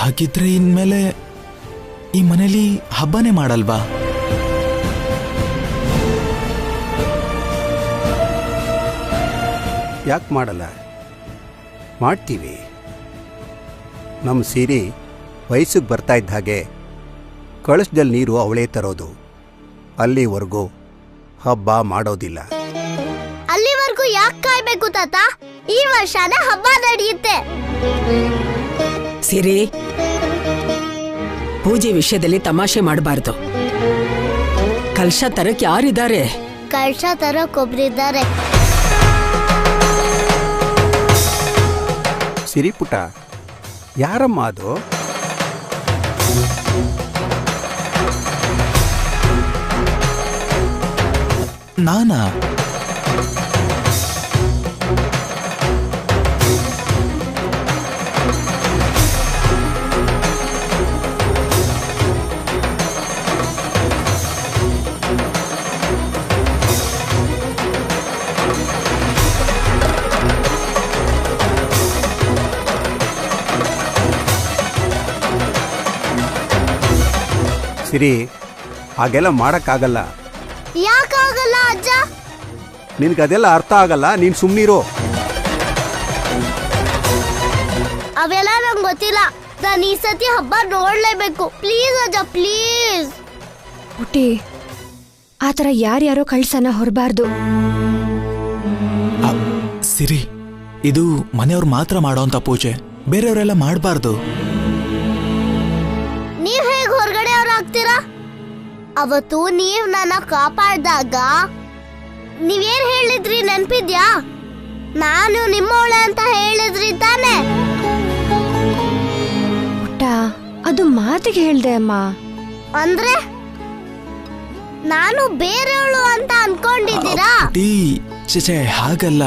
ಹಾಗಿದ್ರೆ ಇನ್ಮೇಲೆ ಈ ಮನೇಲಿ ಹಬ್ಬನೇ ಮಾಡಲ್ವಾ? ಯಾಕೆ ಮಾಡಲ್ಲ? ಮಾಡ್ತೀವಿ. ನಮ್ಮ ಸೀರೆ ವಯಸ್ಸಿಗೆ ಬರ್ತಾ ಇದ್ದ ಹಾಗೆ ಕಳಶದಲ್ಲಿ ನೀರು ಅವಳೇ ತರೋದು. ಅಲ್ಲಿವರೆಗೂ ಹಬ್ಬ ಮಾಡೋದಿಲ್ಲ. ಅಲ್ಲಿವರೆಗೂ ಯಾಕೆ ಕಾಯ್ಬೇಕು ತಾತ? ಈ ವರ್ಷನೇ ಹಬ್ಬ ನಡೆಯುತ್ತೆ. ಸಿರಿ, ಪೂಜೆ ವಿಷಯದಲ್ಲಿ ತಮಾಷೆ ಮಾಡಬಾರ್ದು. ಕಲಶ ತರಕ್ ಯಾರಿದ್ದಾರೆ? ಕಳಶ ತರಕ್ ಒಬ್ರಿದ್ದಾರೆ. ಸಿರಿ ಪುಟ, ಯಾರಮ್ಮ ಅದು? ನಾನಾ? ಸಿರಿ, ಹಾಗೆಲ್ಲ ಮಾಡೋಕ್ಕಾಗಲ್ಲ. ಯಾಕಾಗಲ್ಲ ಅಜ್ಜ? ನಿನ್ಗದೆಲ್ಲ ಅರ್ಥ ಆಗಲ್ಲ. ನೀನು ಸುಮ್ಮನಿರೋ. ಅವೆಲ್ಲ ನಂಗೆ ಗೊತ್ತಿಲ್ಲ. ನಾನು ಈ ಸತಿ ಹಬ್ಬ ನೋಡ್ಲೇಬೇಕು. ಪ್ಲೀಸ್ ಅಜ್ಜ, ಪ್ಲೀಸ್. ಪುಟಿ, ಆತರ ಯಾರ್ಯಾರೋ ಕಳ್ಸನ ಹೊರಬಾರ್ದು. ಸಿರಿ, ಇದು ಮನೆಯವ್ರು ಮಾತ್ರ ಮಾಡೋಂಥ ಪೂಜೆ, ಬೇರೆಯವರೆಲ್ಲ ಮಾಡಬಾರ್ದು. ನೀವ್ ಹೇಗ್ ಹೊರಗಡೆ ಆಗ್ತೀರಾ? ಅವತ್ತು ನೀವ್ ನನ್ನ ಕಾಪಾಡ್ದಾಗ ನೀವೇನ್ ಹೇಳಿದ್ರಿ ನೆನ್ಪಿದ್ಯಾ? ನಾನು ನಿಮ್ಮವಳೆ ಅಂತ ಹೇಳಿದ್ರಿ ತಾನೆ? ಪುಟ್ಟ, ಅದು ಮಾತಿಗೆ ಹೇಳ್ದೆ ಅಮ್ಮ. ಅಂದ್ರೆ ನಾನು ಬೇರೆಯವಳು ಅಂತ ಅನ್ಕೊಂಡಿದ್ದೀರಾ? ಚೇಚೆ, ಹಾಗಲ್ಲ.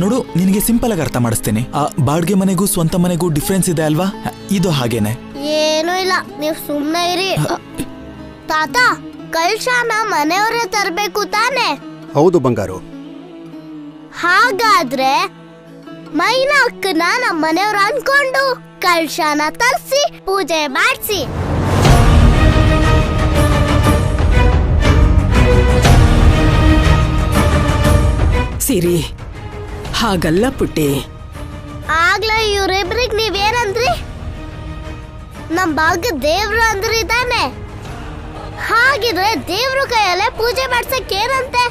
ನೋಡು, ನಿನಗೆ ಸಿಂಪಲ್ ಆಗಿ ಅರ್ಥ ಮಾಡಿಸ್ತೀನಿ. ಬಾಡ್ಗೆ ಮನೆಗೂ ಸ್ವಂತ ಮನೆಗೂ ಡಿಫ್ರೆನ್ಸ್ ಇದೆ ಅಲ್ವಾ? ಇದು ಹಾಗೇನೆ. ಏನೂ ಇಲ್ಲ, ನೀವ್ ಸುಮ್ನೆ ಇರಿ. ತಾತ, ಕಲ್ಶಾನ ಮನೆಯವರೇ ತರ್ಬೇಕು ತಾನೆ? ಹೌದು ಬಂಗಾರು. ಹಾಗಾದ್ರೆ ಮೈನಾ ಅಕ್ಕನ ನಮ್ಮ ಮನೆಯವ್ರು ಅನ್ಕೊಂಡು ಕಲ್ಶಾನ ತರ್ಸಿ ಪೂಜೆ ಮಾಡಿಸಿ. ಸಿರಿ, ಹಾಗಲ್ಲ ಪುಟ್ಟಿ. ಆಗ್ಲೇ ಇವ್ರಿಬ್ರಿಗೆ ನೀವೇನಂದ್ರಿ? ನಮ್ ಭಾಗ್ಯ ದೇವ್ರು ಅಂದ್ರಿ ತಾನೆ? ಹಾಗಿದ್ರೆ ದೇವ್ರ ಕೈಯಲ್ಲೇ ಪೂಜೆ ಮಾಡ್ಸಕ್ ಏನಂತೆ?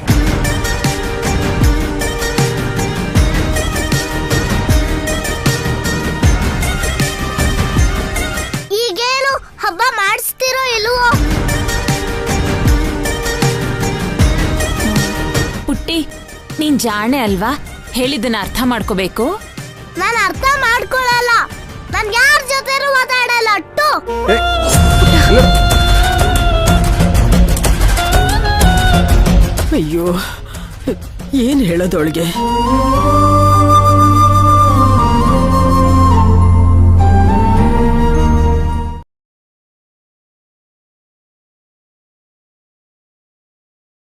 ಈಗೇನು ಹಬ್ಬ ಮಾಡಿಸ್ತಿರೋ ಇಲ್ವೋ? ಪುಟ್ಟಿ, ನೀನ್ ಜಾಣೆ ಅಲ್ವಾ? ಹೇಳಿದ್ದನ್ನ ಅರ್ಥ ಮಾಡ್ಕೋಬೇಕು. ನಾನು ಅರ್ಥ ಮಾಡ್ಕೊಳಲ್ಲ. ನನ್ ಯಾರ ಜೊತೆನೂ ಮಾತಾಡಲ್ಲ. ಅಟ್ಟು ಅಯ್ಯೋ, ಏನ್ ಹೇಳೋದೊಳಗೆ?